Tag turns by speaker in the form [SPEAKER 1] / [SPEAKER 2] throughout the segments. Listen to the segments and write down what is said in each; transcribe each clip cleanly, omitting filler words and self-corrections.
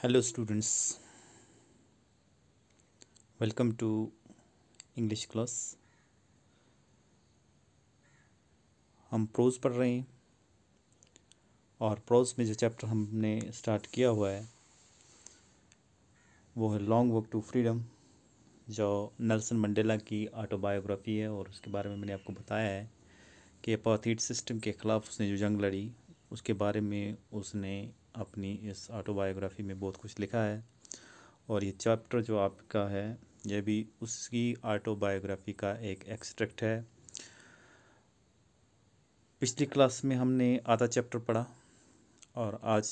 [SPEAKER 1] Hello students, welcome to English class। हम pros पढ़ रहे हैं और प्रोज में जो चैप्टर हमने स्टार्ट किया हुआ है वो है लॉन्ग वॉक टू फ्रीडम, जो नेल्सन मंडेला की ऑटोबायोग्राफी है। और उसके बारे में मैंने आपको बताया है कि अपार्थाइड सिस्टम के ख़िलाफ़ उसने जो जंग लड़ी उसके बारे में उसने अपनी इस ऑटोबायोग्राफी में बहुत कुछ लिखा है। और ये चैप्टर जो आपका है ये भी उसकी ऑटोबायोग्राफी का एक एक्सट्रैक्ट है। पिछली क्लास में हमने आधा चैप्टर पढ़ा और आज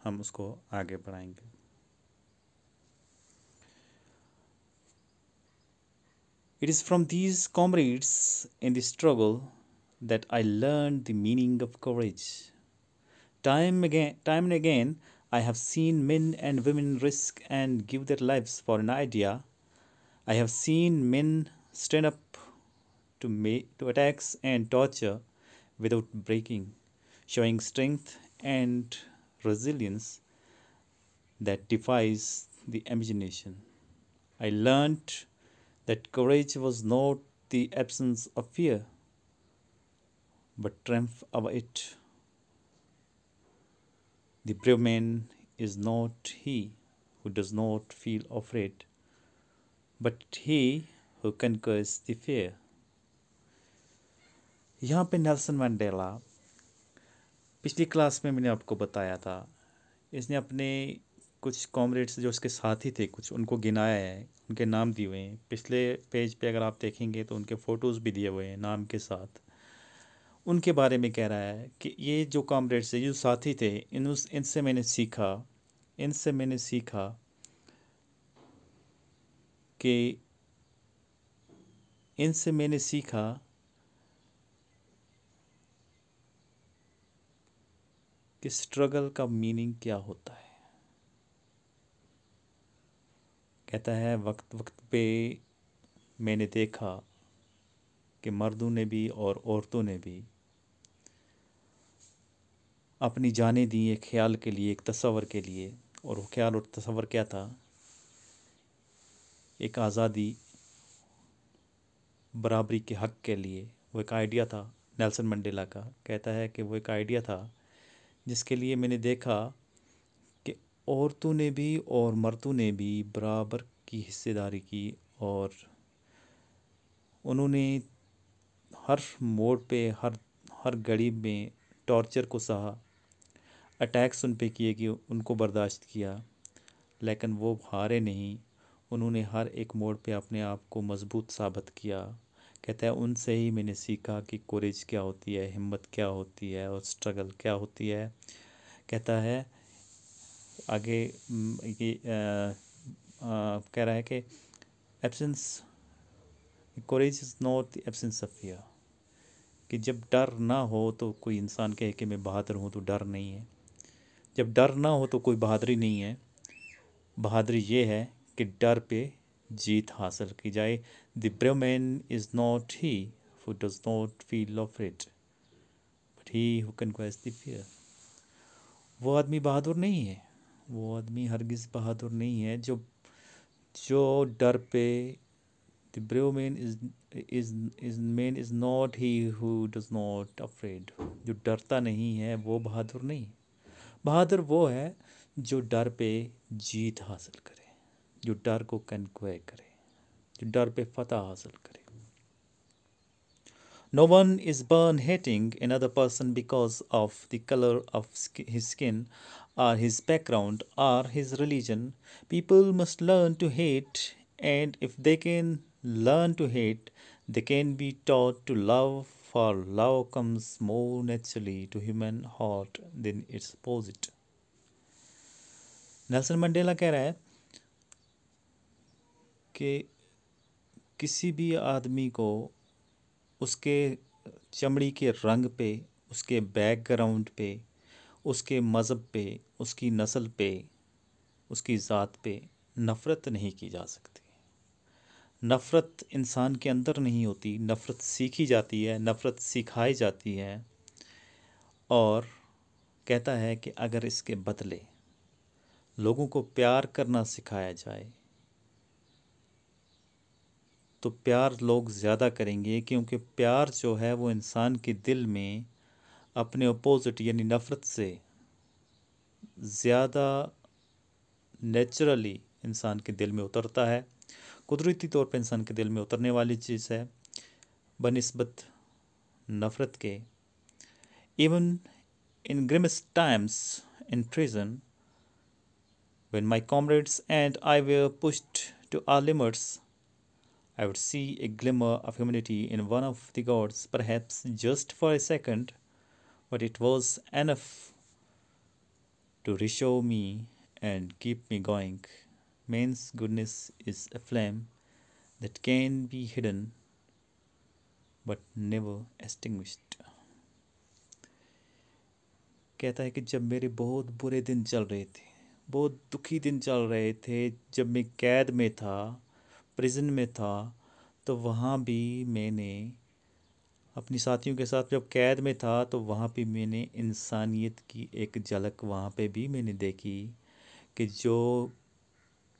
[SPEAKER 1] हम उसको आगे बढ़ाएंगे। It is from these comrades in the struggle that I learned the meaning of courage. Time and again, I have seen men and women risk and give their lives for an idea. I have seen men stand up to attacks and torture without breaking, showing strength and resilience that defies the imagination. I learned that courage was not the absence of fear, but triumph over it. The brave man is not he who does not feel afraid, but he who conquers the fear. यहाँ पे Nelson Mandela, पिछली class में मैंने आपको बताया था, इसने अपने कुछ कॉमरेड्स जो उसके साथी थे कुछ उनको गिनाया है, उनके नाम दिए हुए हैं। पिछले पेज पे अगर आप देखेंगे तो उनके फ़ोटोज़ भी दिए हुए हैं नाम के साथ। उनके बारे में कह रहा है कि ये जो कॉमरेड्स थे, जो साथी थे, इनसे मैंने सीखा कि इनसे मैंने सीखा कि स्ट्रगल का मीनिंग क्या होता है। कहता है वक्त वक्त पे मैंने देखा कि मर्दों ने भी और औरतों ने भी अपनी जानें दी एक ख्याल के लिए, एक तस्वर के लिए। और वो ख्याल और तस्वर क्या था? एक आज़ादी, बराबरी के हक़ के लिए। वो एक आइडिया था नेल्सन मंडेला का। कहता है कि वो एक आइडिया था जिसके लिए मैंने देखा कि औरतों ने भी और मर्दों ने भी बराबर की हिस्सेदारी की और उन्होंने हर मोड़ पे, हर घड़ी में टॉर्चर को सहा, अटैक्स उन पे किए कि उनको बर्दाश्त किया, लेकिन वो हारे नहीं। उन्होंने हर एक मोड़ पे अपने आप को मजबूत साबित किया। कहता है उनसे ही मैंने सीखा कि कोरेज क्या होती है, हिम्मत क्या होती है और स्ट्रगल क्या होती है। कहता है आगे ये कह रहा है कि absence courage is not the absence of fear. कि जब डर ना हो तो कोई इंसान कहे कि मैं बहादुर हूँ, तो डर नहीं है। जब डर ना हो तो कोई बहादुरी नहीं है। बहादुरी ये है कि डर पे जीत हासिल की जाए। The brave man is not he who does not feel afraid, but he who conquest the fear. वो आदमी बहादुर नहीं है, वो आदमी हरगिज़ बहादुर नहीं है जो डर पे। The brave man is not he who does not afraid. जो डरता नहीं है वो बहादुर नहीं। बहादुर वो है जो डर पे जीत हासिल करे, जो डर को कन्क्वे करे, जो डर पे फतह हासिल करे। No one is born hating another person because of the color of his skin or his background or his religion. People must learn to hate, and if they can learn to hate, they can be taught to love, for love comes more naturally to human heart than its opposite. Nelson Mandela कह रहा है कि किसी भी आदमी को उसके चमड़ी के रंग पे, उसके बैकग्राउंड पे, उसके मज़हब पे, उसकी नस्ल पे, उसकी ज़ात पे नफ़रत नहीं की जा सकती। नफ़रत इंसान के अंदर नहीं होती, नफ़रत सीखी जाती है, नफ़रत सिखाई जाती है। और कहता है कि अगर इसके बदले लोगों को प्यार करना सिखाया जाए तो प्यार लोग ज़्यादा करेंगे, क्योंकि प्यार जो है वो इंसान के दिल में अपने अपोजिट यानी नफ़रत से ज़्यादा नेचुरली इंसान के दिल में उतरता है, कुदरती तौर पर इंसान के दिल में उतरने वाली चीज़ है बनिस्बत नफ़रत के। Even in grimmest times in prison, when my comrades and I were pushed to our limits, I would see a glimmer of humanity in one of the gods, perhaps just for a second, but it was enough to reassure me and keep me going. Man's goodness is a flame that can be hidden but never extinguished. कहता है कि जब मेरे बहुत बुरे दिन चल रहे थे, बहुत दुखी दिन चल रहे थे, जब मैं कैद में था, प्रिजन में था, तो वहाँ भी मैंने अपनी साथियों के साथ जब कैद में था तो वहाँ पे मैंने इंसानियत की एक झलक वहाँ पे भी मैंने देखी कि जो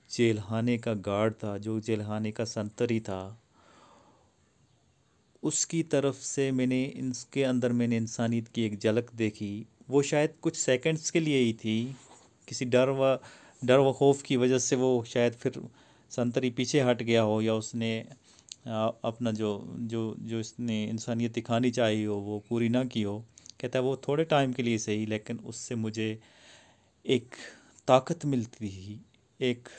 [SPEAKER 1] जेलखाने का गार्ड था, जो जेलखाने का संतरी था, उसकी तरफ से मैंने इसके अंदर मैंने इंसानियत की एक झलक देखी। वो शायद कुछ सेकंड्स के लिए ही थी, किसी डर व खौफ की वजह से वो शायद फिर संतरी पीछे हट गया हो, या उसने अपना जो जो जो इसने इंसानियत दिखानी चाहिए हो वो पूरी ना की हो। कहता है वो थोड़े टाइम के लिए सही, लेकिन उससे मुझे एक ताकत मिलती थी, एक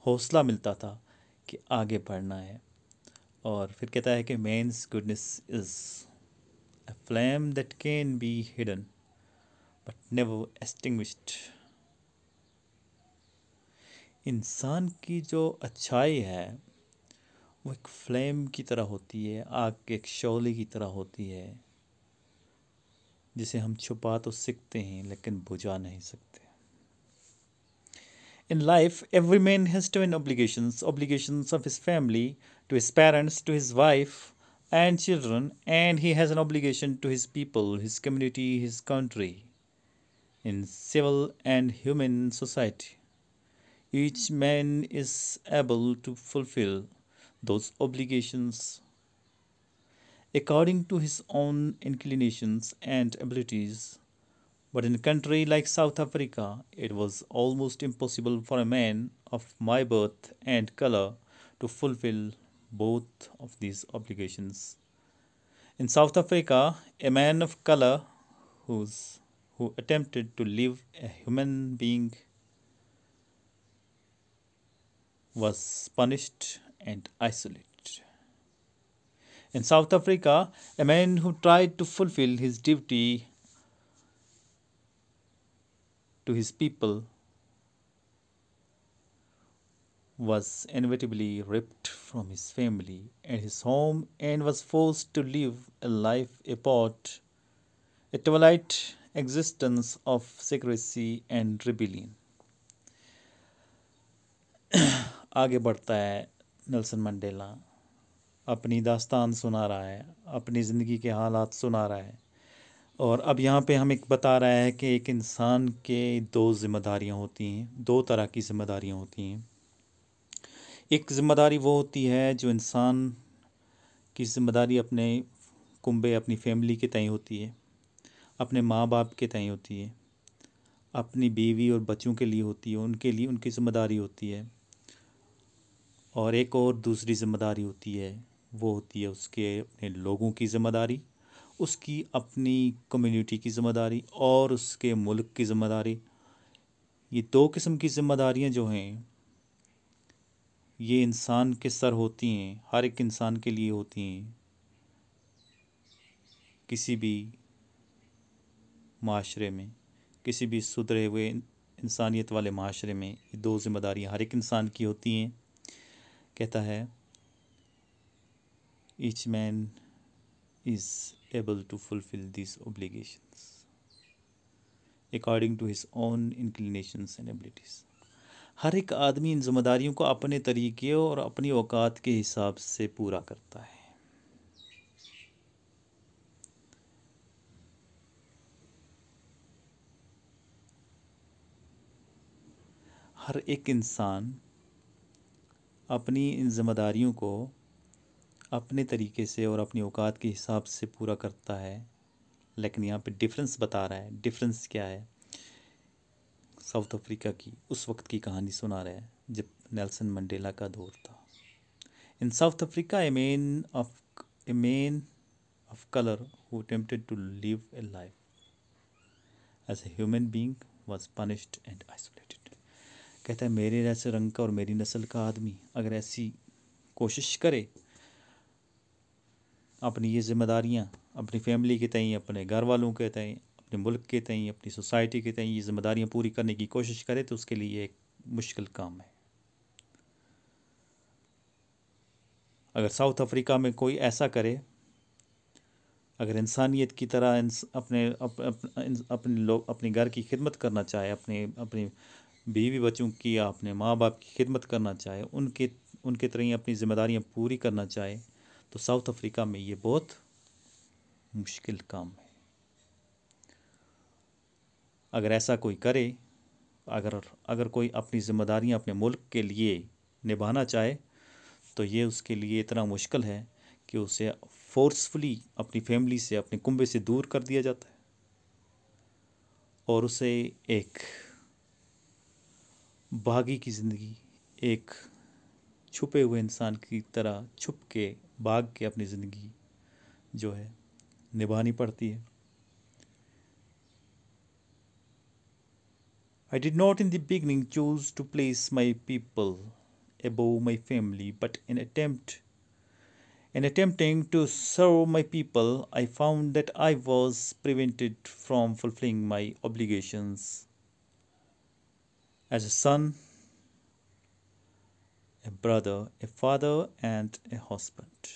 [SPEAKER 1] हौसला मिलता था कि आगे बढ़ना है। और फिर कहता है कि man's goodness is a flame that can be hidden but never extinguished. इंसान की जो अच्छाई है वो एक फ्लेम की तरह होती है, आग के एक शौले की तरह होती है, जिसे हम छुपा तो सकते हैं लेकिन बुझा नहीं सकते। In life, every man has twin obligations of his family, to his parents, to his wife and children, and he has an obligation to his people, his community, his country. In civil and human society, each man is able to fulfill those obligations according to his own inclinations and abilities. But in a country like South Africa, it was almost impossible for a man of my birth and color to fulfill both of these obligations. In South Africa, a man of color who attempted to live a human being was punished and isolated. In South Africa, a man who tried to fulfill his duty to his people was inevitably ripped from his family and his home and was forced to live a life apart, a twilight existence of secrecy and rebellion. आगे बढ़ता है Nelson Mandela, अपनी दास्तान सुना रहा है, अपनी ज़िंदगी के हालात सुना रहा है। और अब यहाँ पे हम एक बता रहा है कि एक इंसान के दो जिम्मेदारियाँ होती हैं, दो तरह की जिम्मेदारियाँ होती हैं। एक ज़िम्मेदारी वो होती है जो इंसान की ज़िम्मेदारी अपने कुंबे, अपनी फैमिली के तय होती है, अपने माँ बाप के तय होती है, अपनी बीवी और बच्चों के लिए होती है, उनके लिए उनकी ज़िम्मेदारी होती है। और एक और दूसरी ज़िम्मेदारी होती है, वो होती है उसके अपने लोगों की ज़िम्मेदारी, उसकी अपनी कम्युनिटी की ज़िम्मेदारी और उसके मुल्क की ज़िम्मेदारी। ये दो किस्म की ज़िम्मेदारियाँ जो हैं ये इंसान के सर होती हैं, हर एक इंसान के लिए होती हैं। किसी भी माशरे में, किसी भी सुधरे हुए इंसानियत वाले माशरे में ये दो जिम्मेदारियाँ हर एक इंसान की होती हैं। कहता है each man is able to fulfil this obligations according to his own inclinations and abilities. हर एक आदमी इन जिम्मेदारियों को अपने तरीके और अपनी औकात के हिसाब से पूरा करता है। हर एक इंसान अपनी इन जिम्मेदारियों को अपने तरीके से और अपनी औकात के हिसाब से पूरा करता है, लेकिन यहाँ पे डिफरेंस बता रहा है। डिफरेंस क्या है? साउथ अफ्रीका की उस वक्त की कहानी सुना रहा है जब नेल्सन मंडेला का दौर था। In South Africa a man of color who attempted to live a life as a human being was punished and isolated। कहता है मेरे जैसे रंग का और मेरी नस्ल का आदमी अगर ऐसी कोशिश करे अपनी ये जिम्मेदारियाँ अपनी फैमिली के तई, अपने घर वालों के तई, अपने मुल्क के तई, अपनी सोसाइटी के तई ये जिम्मेदारियाँ पूरी करने की कोशिश करे तो उसके लिए एक मुश्किल काम है। अगर साउथ अफ्रीका में कोई ऐसा करे, अगर इंसानियत की तरह अपने घर की खिदमत करना चाहे, अपने बीवी बच्चों की या अपने माँ बाप की खिदमत करना चाहे, उनके तरह ही अपनी जिम्मेदारियाँ पूरी करना चाहे, तो साउथ अफ्रीका में ये बहुत मुश्किल काम है। अगर ऐसा कोई करे, अगर कोई अपनी जिम्मेदारियाँ अपने मुल्क के लिए निभाना चाहे, तो ये उसके लिए इतना मुश्किल है कि उसे फोर्सफुली अपनी फैमिली से, अपने कुंबे से दूर कर दिया जाता है और उसे एक बागी की ज़िंदगी, एक छुपे हुए इंसान की तरह छुप के भाग के अपनी ज़िंदगी जो है निभानी पड़ती है। I did not in the beginning choose to place my people above my family, but in attempting to serve my people, I found that I was prevented from fulfilling my obligations as a son, a brother, a father, and a husband।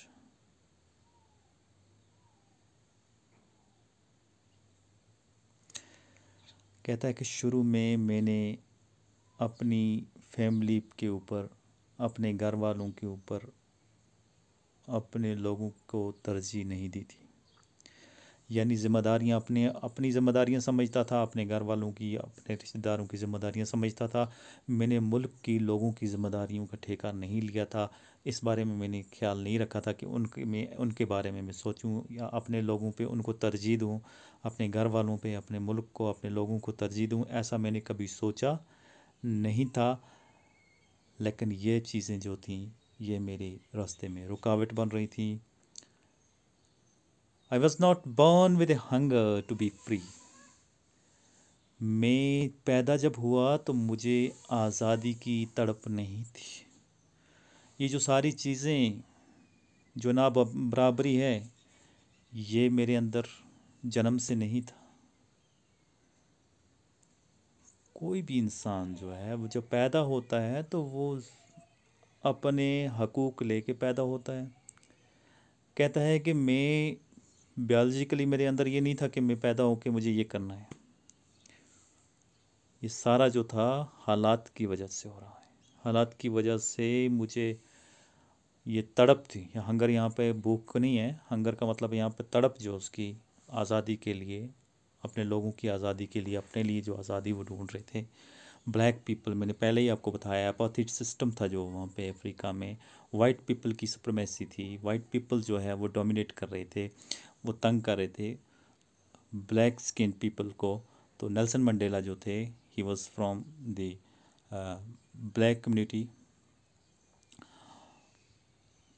[SPEAKER 1] कहता है कि शुरू में मैंने अपनी family के ऊपर, अपने घर वालों के ऊपर, अपने लोगों को तरजीह नहीं दी थी। यानी ज़िम्मेदारियाँ अपनी ज़िम्मेदारियाँ समझता था, अपने घर वालों की, अपने रिश्तेदारों की ज़िम्मेदारियाँ समझता था। मैंने मुल्क की लोगों की ज़िम्मेदारियों का ठेका नहीं लिया था। इस बारे में मैंने ख्याल नहीं रखा था कि उनके बारे में मैं सोचूं या अपने लोगों पे उनको तरजीह दूं, अपने घर वालों पे, अपने मुल्क को, अपने लोगों को तरजीह दूं। ऐसा मैंने कभी सोचा नहीं था। लेकिन ये चीज़ें जो थीं ये मेरे रास्ते में रुकावट बन रही थी। I was not born with a hunger to be free। मैं पैदा जब हुआ तो मुझे आज़ादी की तड़प नहीं थी। ये जो सारी चीज़ें जो ना बराबरी है ये मेरे अंदर जन्म से नहीं था। कोई भी इंसान जो है वो जब पैदा होता है तो वो अपने हकूक़ लेके पैदा होता है। कहता है कि मैं बायोलॉजिकली मेरे अंदर ये नहीं था कि मैं पैदा होके मुझे ये करना है। ये सारा जो था हालात की वजह से हो रहा है। हालात की वजह से मुझे ये तड़प थी। हंगर यहाँ पे भूख नहीं है, हंगर का मतलब यहाँ पे तड़प जो उसकी आज़ादी के लिए, अपने लोगों की आज़ादी के लिए, अपने लिए जो आज़ादी वो ढूंढ रहे थे। ब्लैक पीपल, मैंने पहले ही आपको बताया, अपार्थाइड सिस्टम था जो वहाँ पे अफ्रीका में। वाइट पीपल की सुप्रीमेसी थी। वाइट पीपल जो है वो डोमिनेट कर रहे थे, वो तंग कर रहे थे ब्लैक स्किन पीपल को। तो नेल्सन मंडेला जो थे, he was from the black community.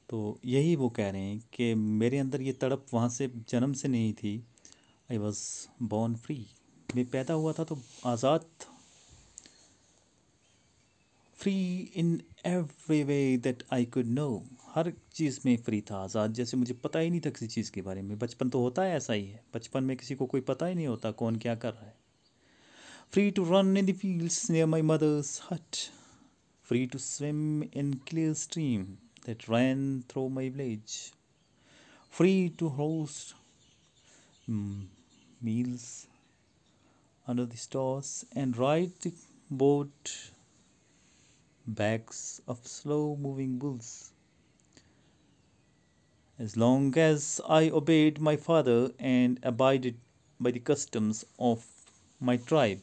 [SPEAKER 1] तो यही वो कह रहे हैं कि मेरे अंदर ये तड़प वहाँ से जन्म से नहीं थी। I was born free. मैं पैदा हुआ था तो आज़ाद था। Free in every way that I could know. हर चीज़ में फ्री था, आज़ाद। जैसे मुझे पता ही नहीं था किसी चीज़ के बारे में। बचपन तो होता है ऐसा ही है, बचपन में किसी को कोई पता ही नहीं होता कौन क्या कर रहा है। Free to run in the fields near my mother's hut. Free to swim in clear stream that ran through my village, free to host meals under the stars and ride the boat backs of slow moving bulls. As long as I obeyed my father and abided by the customs of my tribe,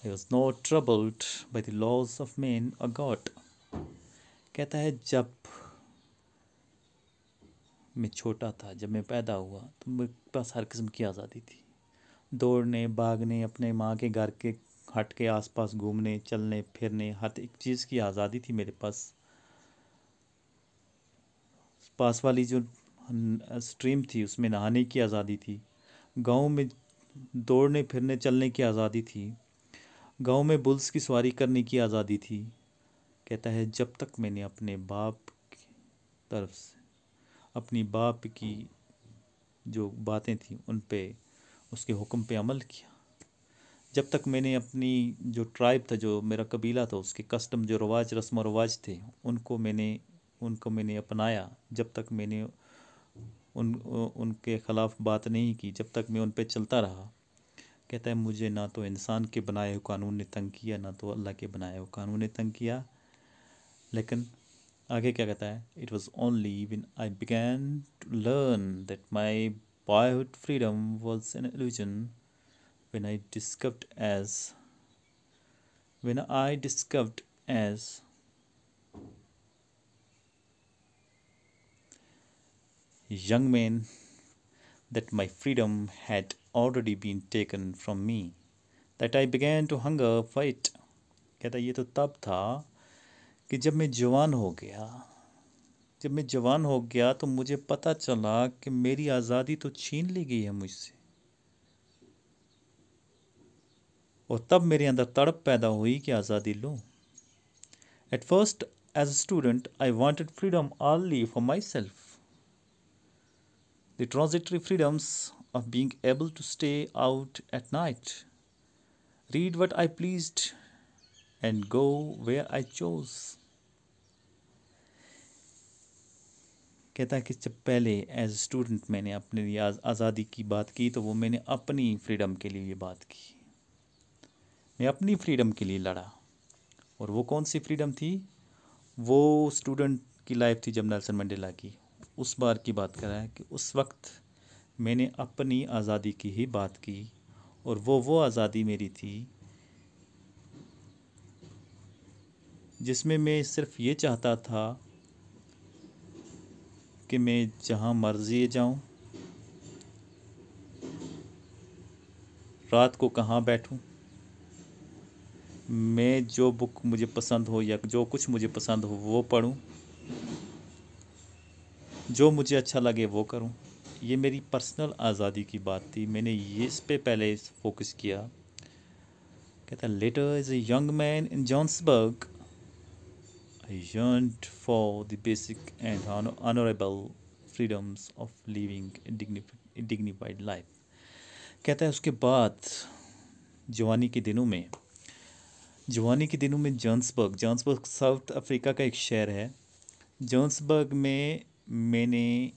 [SPEAKER 1] I was not troubled by the laws of men or God. कहता है जब मैं छोटा था, जब मैं पैदा हुआ, तो मेरे पास हर किस्म की आज़ादी थी। दौड़ने, भागने, अपने माँ के घर के हट के आसपास घूमने, चलने फिरने, हर एक चीज़ की आज़ादी थी मेरे पास। पास वाली जो स्ट्रीम थी उसमें नहाने की आज़ादी थी। गांव में दौड़ने फिरने चलने की आज़ादी थी। गांव में बुल्स की सवारी करने की आज़ादी थी। कहता है जब तक मैंने अपने बाप की तरफ से अपनी बाप की जो बातें थी उन पे, उसके हुक्म पे अमल किया, जब तक मैंने अपनी जो ट्राइब था, जो मेरा कबीला था, उसके कस्टम जो रवाज रस्म व रवाज थे उनको मैंने अपनाया, जब तक मैंने उनके ख़िलाफ़ बात नहीं की, जब तक मैं उन पे चलता रहा, कहता है मुझे ना तो इंसान के बनाए हुए कानून ने तंग किया, ना तो अल्लाह के बनाए हुए कानून ने तंग किया। लेकिन आगे क्या कहता है, it was only when I began to learn that my boyhood freedom was an illusion when I discovered as young man that my freedom had already been taken from me, that I began to hunger for it. कहता ये तो तब था कि जब मैं जवान हो गया तो मुझे पता चला कि मेरी आज़ादी तो छीन ली गई है मुझसे, और तब मेरे अंदर तड़प पैदा हुई कि आज़ादी लो। At first, as a student, I wanted freedom only for myself. The transitory freedoms of being able to stay out at night, read what I pleased, and go where I chose. कहता है कि जब पहले as student मैंने अपने लिए आज़ादी की बात की तो वो मैंने अपनी फ्रीडम के लिए ये बात की, मैं अपनी फ्रीडम के लिए लड़ा। और वो कौन सी फ्रीडम थी? वो स्टूडेंट की लाइफ थी जब नेल्सन मंडेला की, उस बार की बात कर रहा है कि उस वक्त मैंने अपनी आज़ादी की ही बात की, और वो आज़ादी मेरी थी जिसमें मैं सिर्फ ये चाहता था कि मैं जहाँ मर्जी जाऊँ, रात को कहाँ बैठूँ, मैं जो बुक मुझे पसंद हो या जो कुछ मुझे पसंद हो वो पढूं, जो मुझे अच्छा लगे वो करूं। ये मेरी पर्सनल आज़ादी की बात थी, मैंने ये इस पे पहले फोकस किया। कहता है later as a young man in Johannesburg I yearned for the basic and honourable freedoms of living a dignified life. कहता है उसके बाद जवानी के दिनों में जॉन्सबर्ग साउथ अफ्रीका का एक शहर है। जॉन्सबर्ग में मैंने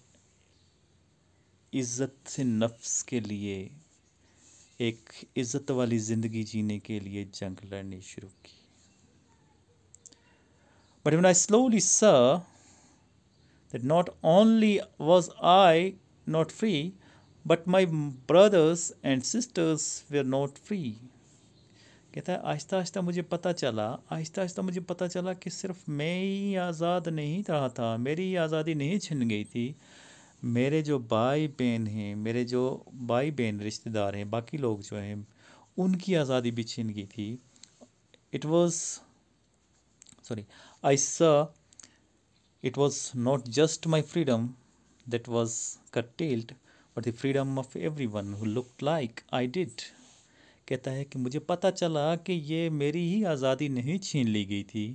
[SPEAKER 1] इज़्ज़त से नफ्स के लिए, एक इज़्ज़त वाली ज़िंदगी जीने के लिए जंग लड़नी शुरू की। But when I slowly saw that not only was I not free, but my brothers and sisters were not free. कहता है आहिस्ता आहिस्ता मुझे पता चला कि सिर्फ मैं ही आज़ाद नहीं रहा था, मेरी आज़ादी नहीं छिन गई थी, मेरे जो भाई बहन रिश्तेदार हैं, बाकी लोग जो हैं, उनकी आज़ादी भी छिन गई थी। I saw it was not just my freedom that was curtailed, but the freedom of everyone who looked like I did. कहता है कि मुझे पता चला कि ये मेरी ही आज़ादी नहीं छीन ली गई थी,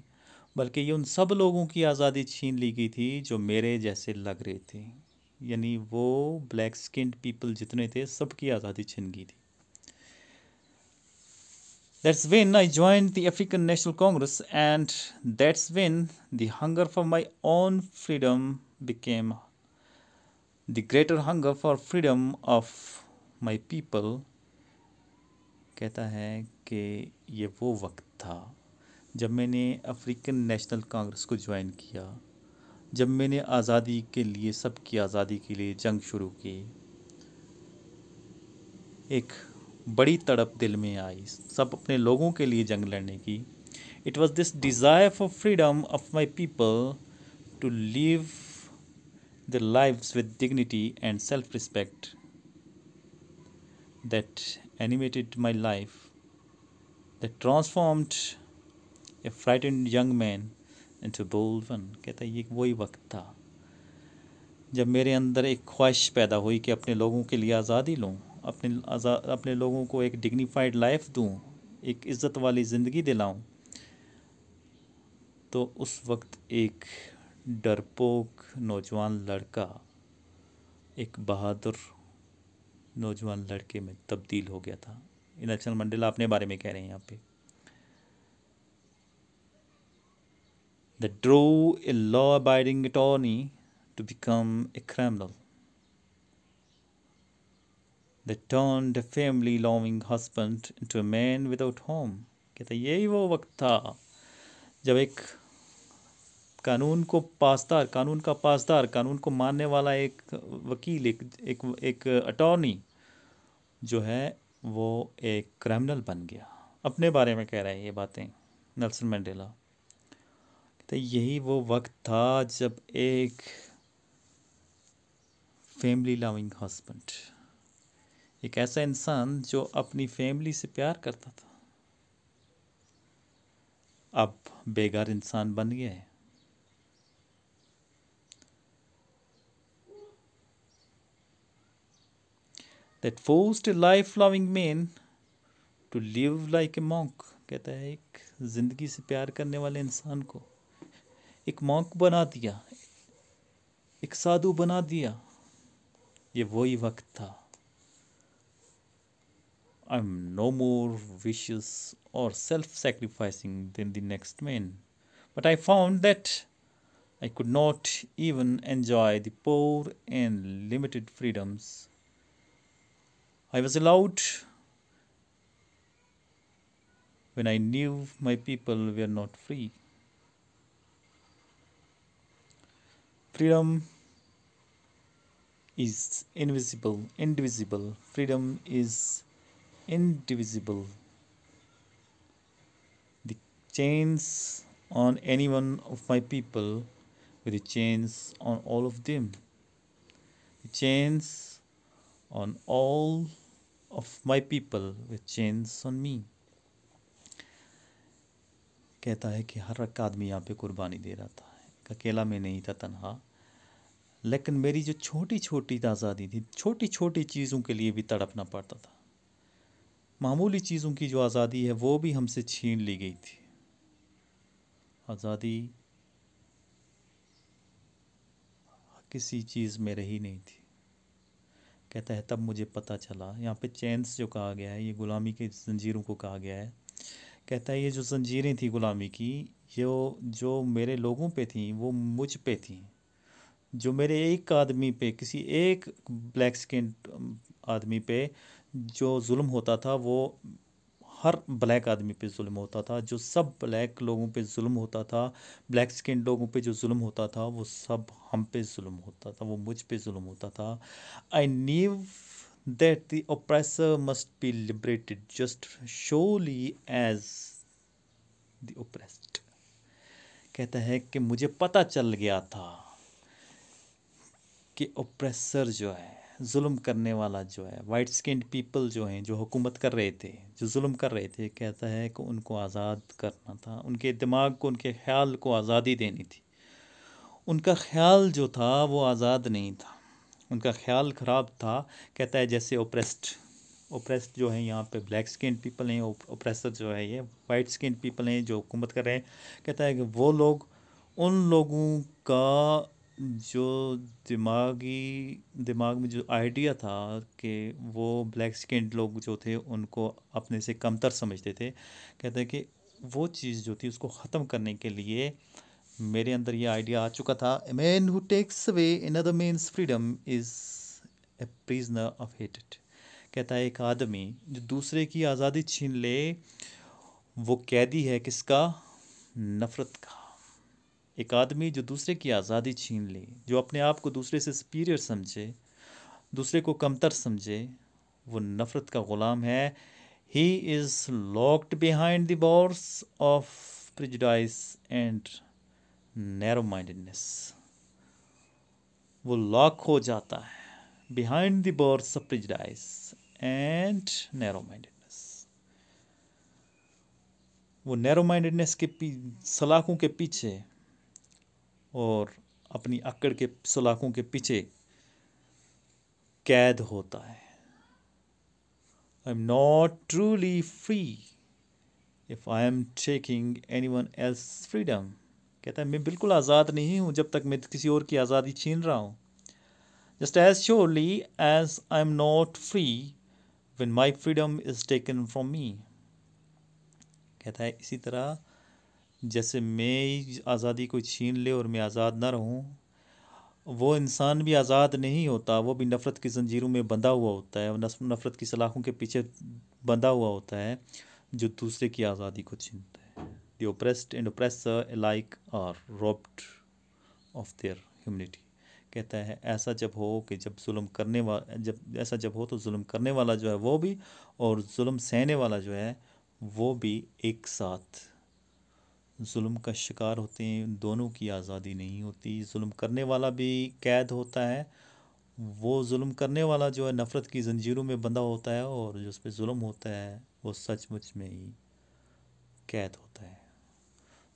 [SPEAKER 1] बल्कि ये उन सब लोगों की आज़ादी छीन ली गई थी जो मेरे जैसे लग रहे थे। यानी वो ब्लैक स्किन्ड पीपल जितने थे, सबकी आज़ादी छिन गई थी। That's when I joined the African National Congress, and that's when the hunger for my own freedom became the greater hunger for freedom of my people. कहता है कि ये वो वक्त था जब मैंने अफ्रीकन नेशनल कांग्रेस को ज्वाइन किया, जब मैंने आज़ादी के लिए, सबकी आज़ादी के लिए जंग शुरू की। एक बड़ी तड़प दिल में आई, सब अपने लोगों के लिए जंग लड़ने की। It was this desire for freedom of my people to live their lives with dignity and self respect that animated my life, that transformed a frightened young man into a bold one। कहता है ये वही वक्त था जब मेरे अंदर एक ख्वाहिश पैदा हुई कि अपने लोगों के लिए आज़ादी लूँ, अपने लोगों को एक डिग्निफाइड लाइफ दूँ, एक इज़्ज़त वाली ज़िंदगी दिलाऊँ। तो उस वक्त एक डरपोक नौजवान लड़का एक बहादुर नौजवान लड़के में तब्दील हो गया था। नेल्सन मंडेला अपने बारे में कह रहे हैं यहाँ पे, that drew a law-abiding attorney to become a criminal, that turned a family-loving husband into a man without home। कहता यही वो वक्त था जब एक कानून का पासदार, कानून को मानने वाला एक वकील, एक अटॉर्नी जो है वो एक क्रिमिनल बन गया। अपने बारे में कह रहे हैं ये बातें नेल्सन मंडेला। तो यही वो वक्त था जब एक फैमिली लविंग हस्बैंड, एक ऐसा इंसान जो अपनी फैमिली से प्यार करता था, अब बेघर इंसान बन गया है। That forced a life-loving man to live like a monk। कहता है एक जिंदगी से प्यार करने वाले इंसान को एक मॉन्क बना दिया, एक साधु बना दिया। ये वही वक्त था। I am no more vicious or self-sacrificing than the next man, but I found that I could not even enjoy the poor and limited freedoms I was allowed when I knew my people were not free। Freedom is indivisible. Freedom is indivisible. The chains on any one of my people were the chains on all of them. The chains on all of my people were chains on me। कहता है कि हर एक आदमी यहाँ पे कुर्बानी दे रहा था, अकेला मैं नहीं था तन्हा, लेकिन मेरी जो छोटी छोटी आज़ादी थी, छोटी छोटी चीज़ों के लिए भी तड़पना पड़ता था। मामूली चीज़ों की जो आज़ादी है वो भी हमसे छीन ली गई थी। आज़ादी किसी चीज़ में रही नहीं थी। कहता है तब मुझे पता चला, यहाँ पे चेन्स जो कहा गया है ये गुलामी की जंजीरों को कहा गया है। कहता है ये जो जंजीरें थी गुलामी की, जो मेरे लोगों पे थी वो मुझ पे थी। जो मेरे एक आदमी पे, किसी एक ब्लैक स्किन आदमी पे जो जुल्म होता था वो हर ब्लैक आदमी पे जुल्म होता था। जो सब ब्लैक लोगों पे जुल्म होता था, ब्लैक स्किन लोगों पे जो जुल्म होता था वो सब हम पे जुल्म होता था, वो मुझ पे जुल्म होता था। I knew that the oppressor must be liberated just surely as the oppressed। कहता है कि मुझे पता चल गया था कि ऑप्रेसर जो है, जुल्म करने वाला जो है, वाइट स्किन्ड पीपल जो हैं, जो हुकूमत कर रहे थे, जो जुल्म कर रहे थे, कहता है कि उनको आज़ाद करना था, उनके दिमाग को, उनके ख्याल को आज़ादी देनी थी। उनका ख्याल जो था वो आज़ाद नहीं था, उनका ख्याल ख़राब था। कहता है जैसे ओप्रेस्ड जो है यहाँ पे ब्लैक स्किन पीपल हैं, ओप्रेसर जो है ये वाइट स्किन पीपल हैं जो हुकूमत कर रहे हैं। कहता है कि वो लोग, उन लोगों का जो दिमाग में जो आइडिया था कि वो ब्लैक स्किन लोग जो थे उनको अपने से कमतर समझते थे, कहते हैं कि वो चीज़ जो थी उसको ख़त्म करने के लिए मेरे अंदर ये आइडिया आ चुका था। A man who takes away another man's freedom is a prisoner of हेटेड। कहता है एक आदमी जो दूसरे की आज़ादी छीन ले वो कैदी है किसका? नफ़रत का। एक आदमी जो दूसरे की आज़ादी छीन ले, जो अपने आप को दूसरे से सुपीरियर समझे, दूसरे को कमतर समझे, वो नफ़रत का ग़ुलाम है. He is locked behind the bars of prejudice and narrow-mindedness. वो लॉक हो जाता है behind the bars of prejudice and narrow-mindedness. वो narrow-mindedness के सलाखों के पीछे और अपनी अक्कड़ के सलाखों के पीछे कैद होता है. I'm not truly free if I am taking anyone else's freedom. कहता है मैं बिल्कुल आज़ाद नहीं हूँ जब तक मैं किसी और की आज़ादी छीन रहा हूँ. Just as surely as I am not free when my freedom is taken from me. कहता है इसी तरह जैसे मैं आज़ादी को छीन ले और मैं आज़ाद ना रहूँ, वो इंसान भी आज़ाद नहीं होता, वो भी नफ़रत की ज़ंजीरों में बंधा हुआ होता है, नफ़रत की सलाखों के पीछे बंधा हुआ होता है जो दूसरे की आज़ादी को छीनता है. The oppressed and oppressor alike are robbed of their humanity. कहता है ऐसा जब हो कि जब ऐसा जब हो तो जुल्म करने वाला जो है वो भी और जुल्म सहने वाला जो है वो भी एक साथ जुल्म का शिकार होते हैं. दोनों की आज़ादी नहीं होती. जुल्म करने वाला भी कैद होता है. वो जुल्म करने वाला जो है नफ़रत की ज़ंजीरों में बंधा होता है और जो उस पर जुल्म होता है वो सचमुच में ही कैद होता है.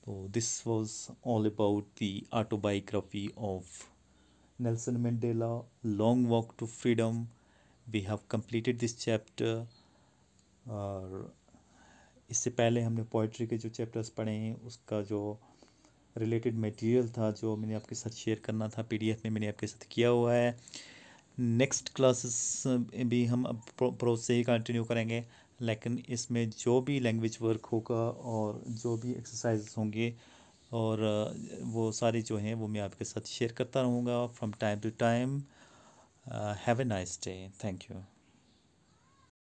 [SPEAKER 1] तो this was all about the autobiography of Nelson Mandela, long walk to freedom. We have completed this chapter. और इससे पहले हमने पोइट्री के जो चैप्टर्स पढ़े हैं उसका जो रिलेटेड मटेरियल था जो मैंने आपके साथ शेयर करना था पीडीएफ में मैंने आपके साथ किया हुआ है. नेक्स्ट क्लासेस भी हम अब प्रोज से ही कंटिन्यू करेंगे, लेकिन इसमें जो भी लैंग्वेज वर्क होगा और जो भी एक्सरसाइज होंगे और वो सारी जो हैं वो मैं आपके साथ शेयर करता रहूँगा from time to time. Have a nice day. Thank you.